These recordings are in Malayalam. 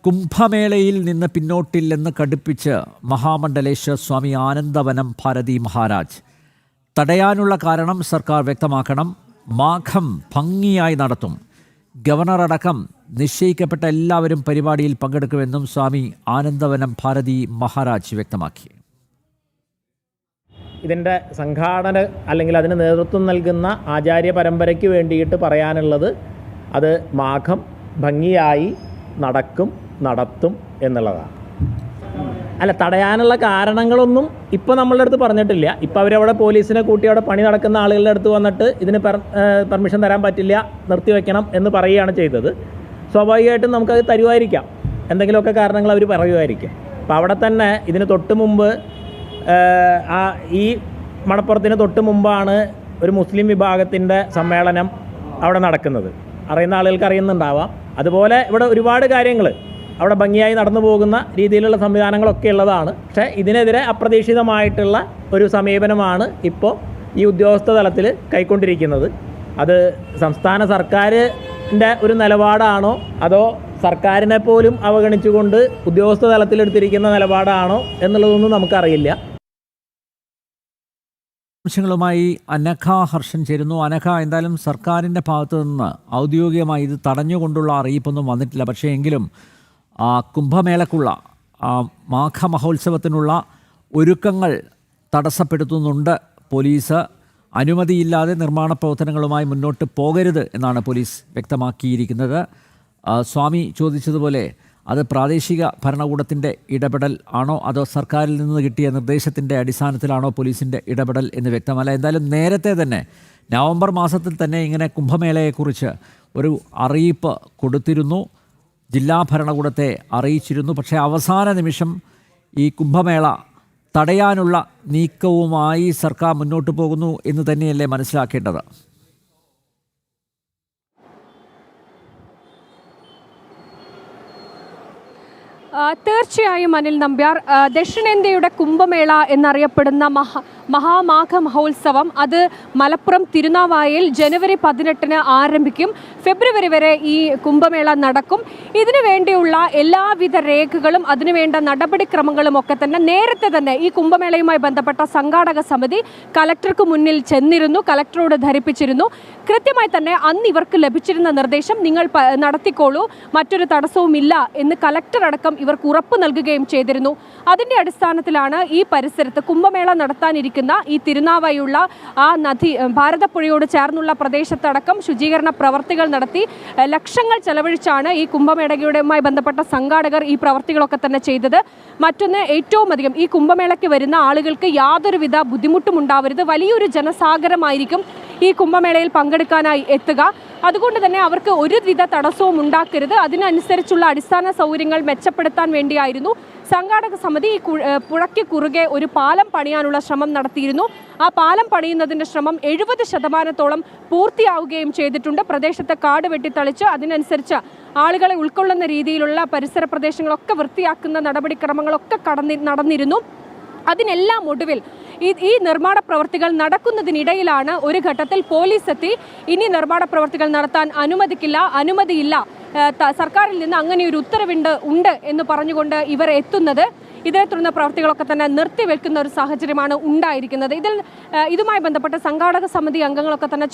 കുംഭമേളയിൽ നിന്ന് പിന്നോട്ടില്ലെന്ന് കടുപ്പിച്ച് മഹാമണ്ഡലേശ്വർ സ്വാമി ആനന്ദവനം ഭാരതി മഹാരാജ്. തടയാനുള്ള കാരണം സർക്കാർ വ്യക്തമാക്കണം. മാഘം ഭംഗിയായി നടത്തും. ഗവർണർ അടക്കം നിശ്ചയിക്കപ്പെട്ട എല്ലാവരും പരിപാടിയിൽ പങ്കെടുക്കുമെന്നും സ്വാമി ആനന്ദവനം ഭാരതി മഹാരാജ് വ്യക്തമാക്കി. ഇതിൻ്റെ സംഘാടന അല്ലെങ്കിൽ അതിന് നേതൃത്വം നൽകുന്ന ആചാര്യ പരമ്പരയ്ക്ക് വേണ്ടിയിട്ട് പറയാനുള്ളത് അത് മാഘം ഭംഗിയായി നടത്തും എന്നുള്ളതാണ്. അല്ല, തടയാനുള്ള കാരണങ്ങളൊന്നും ഇപ്പോൾ നമ്മളുടെ അടുത്ത് പറഞ്ഞിട്ടില്ല. ഇപ്പോൾ അവരവിടെ പോലീസിനെ കൂട്ടി അവിടെ പണി നടക്കുന്ന ആളുകളുടെ അടുത്ത് വന്നിട്ട് ഇതിന് പെർമിഷൻ തരാൻ പറ്റില്ല, നിർത്തിവെക്കണം എന്ന് പറയുകയാണ് ചെയ്തത്. സ്വാഭാവികമായിട്ടും നമുക്കത് തരുമായിരിക്കാം, എന്തെങ്കിലുമൊക്കെ കാരണങ്ങൾ അവർ പറയുമായിരിക്കും. അപ്പോൾ അവിടെ തന്നെ ഇതിന് തൊട്ട് മുമ്പ് ഈ മണപ്പുറത്തിന് തൊട്ട് മുമ്പാണ് ഒരു മുസ്ലിം വിഭാഗത്തിൻ്റെ സമ്മേളനം അവിടെ നടക്കുന്നത്. അറിയുന്ന ആളുകൾക്ക് അറിയുന്നുണ്ടാവാം. അതുപോലെ ഇവിടെ ഒരുപാട് കാര്യങ്ങൾ അവിടെ ഭംഗിയായി നടന്നു പോകുന്ന രീതിയിലുള്ള സംവിധാനങ്ങളൊക്കെ ഉള്ളതാണ്. പക്ഷേ ഇതിനെതിരെ അപ്രതീക്ഷിതമായിട്ടുള്ള ഒരു സമീപനമാണ് ഇപ്പോൾ ഈ ഉദ്യോഗസ്ഥ തലത്തിൽ കൈക്കൊണ്ടിരിക്കുന്നത്. അത് സംസ്ഥാന സർക്കാരിൻ്റെ ഒരു നിലപാടാണോ അതോ സർക്കാരിനെ പോലും അവഗണിച്ചുകൊണ്ട് ഉദ്യോഗസ്ഥ തലത്തിലെടുത്തിരിക്കുന്ന നിലപാടാണോ എന്നുള്ളതൊന്നും നമുക്കറിയില്ല. വിശദാംശങ്ങളുമായി അനഘ ഹർഷൻ ചേരുന്നു. അനഘ, എന്തായാലും സർക്കാരിൻ്റെ ഭാഗത്തു നിന്ന് ഔദ്യോഗികമായി ഇത് തടഞ്ഞുകൊണ്ടുള്ള അറിയിപ്പൊന്നും വന്നിട്ടില്ല. പക്ഷേ എങ്കിലും കുംഭമേളക്കുള്ള മാഘമഹോത്സവത്തിനുള്ള ഒരുക്കങ്ങൾ തടസ്സപ്പെടുത്തുന്നുണ്ട് പോലീസ്. അനുമതിയില്ലാതെ നിർമ്മാണ പ്രവർത്തനങ്ങളുമായി മുന്നോട്ട് പോകരുത് എന്നാണ് പോലീസ് വ്യക്തമാക്കിയിരിക്കുന്നത്. സ്വാമി ചോദിച്ചതുപോലെ അത് പ്രാദേശിക ഭരണകൂടത്തിൻ്റെ ഇടപെടൽ ആണോ അതോ സർക്കാരിൽ നിന്ന് കിട്ടിയ നിർദ്ദേശത്തിൻ്റെ അടിസ്ഥാനത്തിലാണോ പോലീസിൻ്റെ ഇടപെടൽ എന്ന് വ്യക്തമല്ല. എന്തായാലും നേരത്തെ തന്നെ നവംബർ മാസത്തിൽ തന്നെ ഇങ്ങനെ കുംഭമേളയെക്കുറിച്ച് ഒരു അറിയിപ്പ് കൊടുത്തിരുന്നു, ജില്ലാ ഭരണകൂടത്തെ അറിയിച്ചിരുന്നു. പക്ഷേ അവസാന നിമിഷം ഈ കുംഭമേള തടയാനുള്ള നീക്കവുമായി സർക്കാർ മുന്നോട്ട് പോകുന്നു എന്ന് തന്നെയല്ലേ മനസ്സിലാക്കേണ്ടത്? തീർച്ചയായും അനിൽ നമ്പ്യാർ, ദക്ഷിണേന്ത്യയുടെ കുംഭമേള എന്നറിയപ്പെടുന്ന മഹാമാഘ മഹോത്സവം അത് മലപ്പുറം തിരുനാവായയിൽ ജനുവരി 18 ആരംഭിക്കും. ഫെബ്രുവരി വരെ ഈ കുംഭമേള നടക്കും. ഇതിനു വേണ്ടിയുള്ള എല്ലാവിധ രേഖകളും അതിനുവേണ്ട നടപടിക്രമങ്ങളും ഒക്കെ തന്നെ നേരത്തെ തന്നെ ഈ കുംഭമേളയുമായി ബന്ധപ്പെട്ട സംഘാടക സമിതി കലക്ടർക്ക് മുന്നിൽ ചെന്നിരുന്നു, കലക്ടറോട് ധരിപ്പിച്ചിരുന്നു. കൃത്യമായി തന്നെ അന്ന് ഇവർക്ക് ലഭിച്ചിരുന്ന നിർദ്ദേശം നിങ്ങൾ നടത്തിക്കോളൂ, മറ്റൊരു തടസ്സവുമില്ല എന്ന് കലക്ടർ അടക്കം ഇവർക്ക് ഉറപ്പ് നൽകുകയും ചെയ്തിരുന്നു. അതിൻ്റെ അടിസ്ഥാനത്തിലാണ് ഈ പരിസരത്ത് കുംഭമേള നടത്താനിരിക്കുന്ന ഈ തിരുനാവായുള്ള ആ നദി ഭാരതപ്പുഴയോട് ചേർന്നുള്ള പ്രദേശത്തടക്കം ശുചീകരണ പ്രവർത്തികൾ നടത്തി ലക്ഷങ്ങൾ ചെലവഴിച്ചാണ് ഈ കുംഭമേളയുമായി ബന്ധപ്പെട്ട സംഘാടകർ ഈ പ്രവർത്തികളൊക്കെ തന്നെ ചെയ്തത്. മറ്റൊന്ന്, ഏറ്റവും അധികം ഈ കുംഭമേളയ്ക്ക് വരുന്ന ആളുകൾക്ക് യാതൊരുവിധ ബുദ്ധിമുട്ടും ഉണ്ടാവരുത്. വലിയൊരു ജനസാഗരമായിരിക്കും ഈ കുംഭമേളയിൽ പങ്കെടുക്കാനായി എത്തുക. അതുകൊണ്ട് തന്നെ അവർക്ക് ഒരുവിധ തടസ്സവും ഉണ്ടാക്കരുത്. അതിനനുസരിച്ചുള്ള അടിസ്ഥാന സൗകര്യങ്ങൾ മെച്ചപ്പെടുത്താൻ വേണ്ടിയായിരുന്നു സംഘാടക സമിതി ഈ പുഴയ്ക്ക് കുറുകെ ഒരു പാലം പണിയാനുള്ള ശ്രമം നടത്തിയിരുന്നു. ആ പാലം പണിയുന്നതിൻ്റെ ശ്രമം 70% പൂർത്തിയാവുകയും ചെയ്തിട്ടുണ്ട്. പ്രദേശത്തെ കാട് വെട്ടിത്തളിച്ച് അതിനനുസരിച്ച് ആളുകളെ ഉൾക്കൊള്ളുന്ന രീതിയിലുള്ള പരിസര പ്രദേശങ്ങളൊക്കെ വൃത്തിയാക്കുന്ന നടപടിക്രമങ്ങളൊക്കെ നടന്നിരുന്നു. അതിനെല്ലാം ഒടുവിൽ ഈ നിർമ്മാണ പ്രവർത്തികൾ നടക്കുന്നതിനിടയിലാണ് ഒരു ഘട്ടത്തിൽ പോലീസ് എത്തി ഇനി നിർമ്മാണ പ്രവർത്തികൾ നടത്താൻ അനുമതിയില്ല, സർക്കാരിൽ നിന്ന് അങ്ങനെ ഒരു ഉണ്ട് എന്ന് പറഞ്ഞുകൊണ്ട് ഇവർ എത്തുന്നത്. ഇതേ തുടർന്ന് പ്രവർത്തികളൊക്കെ തന്നെ നിർത്തിവെക്കുന്ന ഒരു സാഹചര്യമാണ് ഉണ്ടായിരിക്കുന്നത്. ഇതുമായി ബന്ധപ്പെട്ട സംഘാടക സമിതി അംഗങ്ങളൊക്കെ തന്നെ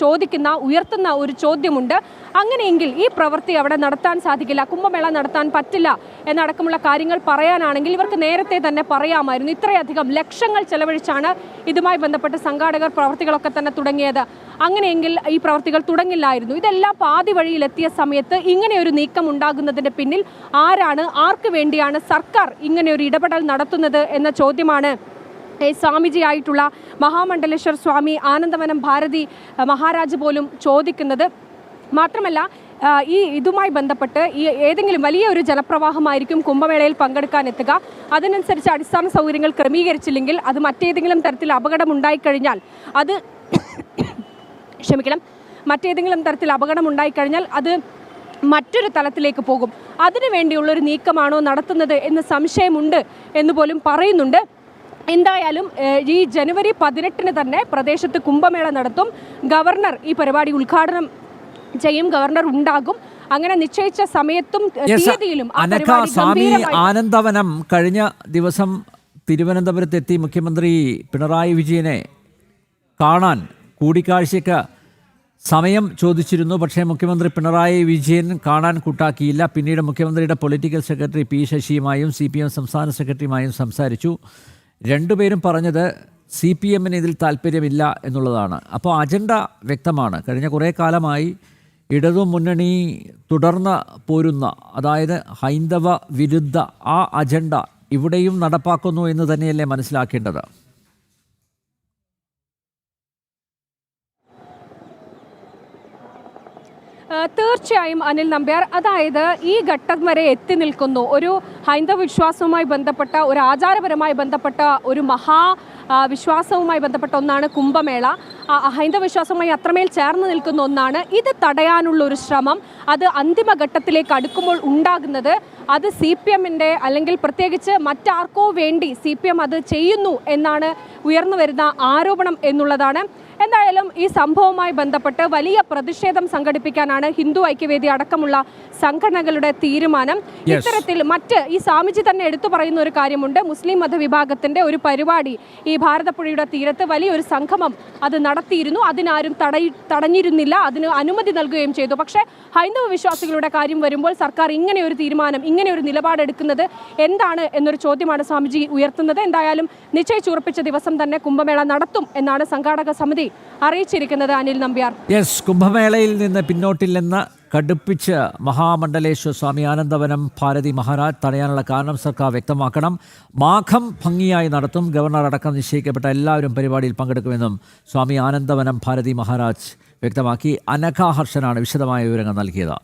ഉയർത്തുന്ന ഒരു ചോദ്യമുണ്ട്. അങ്ങനെയെങ്കിൽ ഈ പ്രവൃത്തി അവിടെ നടത്താൻ സാധിക്കില്ല, കുംഭമേള നടത്താൻ പറ്റില്ല എന്നടക്കമുള്ള കാര്യങ്ങൾ പറയാനാണെങ്കിൽ ഇവർക്ക് നേരത്തെ തന്നെ പറയാമായിരുന്നു. ഇത്രയധികം ലക്ഷങ്ങൾ ചെലവഴിച്ചാണ് ഇതുമായി ബന്ധപ്പെട്ട് സംഘാടകർ പ്രവർത്തികളൊക്കെ തന്നെ തുടങ്ങിയത്. അങ്ങനെയെങ്കിൽ ഈ പ്രവർത്തികൾ തുടങ്ങില്ലായിരുന്നു. ഇതെല്ലാം പാതി വഴിയിലെത്തിയ സമയത്ത് ഇങ്ങനെ ഒരു നീക്കം ഉണ്ടാകുന്നതിൻ്റെ പിന്നിൽ ആരാണ്, ആർക്ക് വേണ്ടിയാണ് സർക്കാർ ഇങ്ങനെ ഒരു ഇടപെടൽ നടത്തുന്നത് എന്ന ചോദ്യമാണ് സ്വാമിജിയായിട്ടുള്ള മഹാമണ്ഡലേശ്വർ സ്വാമി ആനന്ദവനം ഭാരതി മഹാരാജ് പോലും ചോദിക്കുന്നത്. മാത്രമല്ല, ഇതുമായി ബന്ധപ്പെട്ട് ഏതെങ്കിലും വലിയ ഒരു ജലപ്രവാഹമായിരിക്കും കുംഭമേളയിൽ പങ്കെടുക്കാൻ എത്തുക. അതിനനുസരിച്ച് അടിസ്ഥാന സൗകര്യങ്ങൾ ക്രമീകരിച്ചില്ലെങ്കിൽ അത് മറ്റേതെങ്കിലും തരത്തിൽ അപകടമുണ്ടായിക്കഴിഞ്ഞാൽ അത് മറ്റൊരു തലത്തിലേക്ക് പോകും. അതിനുവേണ്ടിയുള്ളൊരു നീക്കമാണോ നടത്തുന്നത് എന്ന് സംശയമുണ്ട് എന്ന് പോലും പറയുന്നുണ്ട്. എന്തായാലും ഈ ജനുവരി 18 തന്നെ പ്രദേശത്ത് കുംഭമേള നടത്തും. ഗവർണർ ഈ പരിപാടി ഉദ്ഘാടനം ചെയ്യും, ഗവർണർ ഉണ്ടാകും. അങ്ങനെ നിശ്ചയിച്ച സമയത്തും Yes, തീയതിയിലും ആ അനഘ, പരിപാടി സ്വാമി ഗംഭീരമായി ആനന്ദവനം കഴിഞ്ഞ ദിവസം തിരുവനന്തപുരത്തെത്തി മുഖ്യമന്ത്രി പിണറായി വിജയനെ കാണാൻ കൂടിക്കാഴ്ചയ്ക്ക് സമയം ചോദിച്ചിരുന്നു. പക്ഷേ മുഖ്യമന്ത്രി പിണറായി വിജയൻ കാണാൻ കൂട്ടാക്കിയില്ല. പിന്നീട് മുഖ്യമന്ത്രിയുടെ പൊളിറ്റിക്കൽ സെക്രട്ടറി പി ശശിയുമായും CPM സംസ്ഥാന സെക്രട്ടറിയുമായും സംസാരിച്ചു. രണ്ടുപേരും പറഞ്ഞത് CPMന് ഇതിൽ താല്പര്യമില്ല എന്നുള്ളതാണ്. അപ്പോൾ അജണ്ട വ്യക്തമാണ്. കഴിഞ്ഞ കുറേ കാലമായി ഇടതു മുന്നണി തുടർന്ന് പോരുന്ന, അതായത് ഹൈന്ദവ വിരുദ്ധ ആ അജണ്ട ഇവിടെയും നടപ്പാക്കുന്നു എന്ന് തന്നെയല്ലേ മനസ്സിലാക്കേണ്ടത്? തീർച്ചയായും അനിൽ നമ്പ്യാർ, അതായത് ഈ ഘട്ടം വരെ എത്തി നിൽക്കുന്നു. ഒരു ഹൈന്ദവ വിശ്വാസവുമായി ബന്ധപ്പെട്ട, ഒരു ആചാരപരമായി ബന്ധപ്പെട്ട, ഒരു വിശ്വാസവുമായി ബന്ധപ്പെട്ട ഒന്നാണ് കുംഭമേള. ഹൈന്ദവ വിശ്വാസവുമായി അത്രമേൽ ചേർന്ന് നിൽക്കുന്ന ഒന്നാണ്. ഇത് തടയാനുള്ള ഒരു ശ്രമം അത് അന്തിമഘട്ടത്തിലേക്ക് അടുക്കുമ്പോൾ ഉണ്ടാകുന്നത് അത് CPMൻ്റെ അല്ലെങ്കിൽ പ്രത്യേകിച്ച് മറ്റാർക്കോ വേണ്ടി CPM അത് ചെയ്യുന്നു എന്നാണ് ഉയർന്നു വരുന്ന ആരോപണം എന്നുള്ളതാണ്. എന്തായാലും ഈ സംഭവവുമായി ബന്ധപ്പെട്ട് വലിയ പ്രതിഷേധം സംഘടിപ്പിക്കാനാണ് ഹിന്ദു ഐക്യവേദി അടക്കമുള്ള സംഘടനകളുടെ തീരുമാനം. ഇത്തരത്തിൽ ഈ സ്വാമിജി തന്നെ എടുത്തു പറയുന്ന ഒരു കാര്യമുണ്ട്. മുസ്ലിം മതവിഭാഗത്തിന്റെ ഒരു പരിപാടി ഈ ഭാരതപ്പുഴയുടെ തീരത്ത് വലിയൊരു സംഗമം അത് നടത്തിയിരുന്നു. അതിനാരും തടഞ്ഞിരുന്നില്ല, അതിന് അനുമതി നൽകുകയും ചെയ്തു. പക്ഷേ ഹൈന്ദവ വിശ്വാസികളുടെ കാര്യം വരുമ്പോൾ സർക്കാർ ഇങ്ങനെ ഒരു തീരുമാനം, ഇങ്ങനെ ഒരു നിലപാടെടുക്കുന്നത് എന്താണ് എന്നൊരു ചോദ്യമാണ് സ്വാമിജി ഉയർത്തുന്നത്. എന്തായാലും നിശ്ചയിച്ചുറപ്പിച്ച ദിവസം തന്നെ കുംഭമേള നടത്തും എന്നാണ് സംഘാടക സമിതി അറിയിച്ചിരിക്കുന്നത്. അനിൽ നമ്പ്യാർ, കുംഭമേളയിൽ നിന്ന് പിന്നോട്ടില്ലെന്ന് കടുപ്പിച്ച് മഹാമണ്ഡലേശ്വര സ്വാമി ആനന്ദവനം ഭാരതി മഹാരാജ് തടയാനുള്ള കാരണം സർക്കാർ വ്യക്തമാക്കണം. മാഘം ഭംഗിയായി നടത്തും. ഗവർണർ അടക്കം നിശ്ചയിക്കപ്പെട്ട എല്ലാവരും പരിപാടിയിൽ പങ്കെടുക്കുമെന്നും സ്വാമി ആനന്ദവനം ഭാരതി മഹാരാജ് വ്യക്തമാക്കി. അനഘ ഹർഷനാണ് വിശദമായ വിവരങ്ങൾ നൽകിയത്.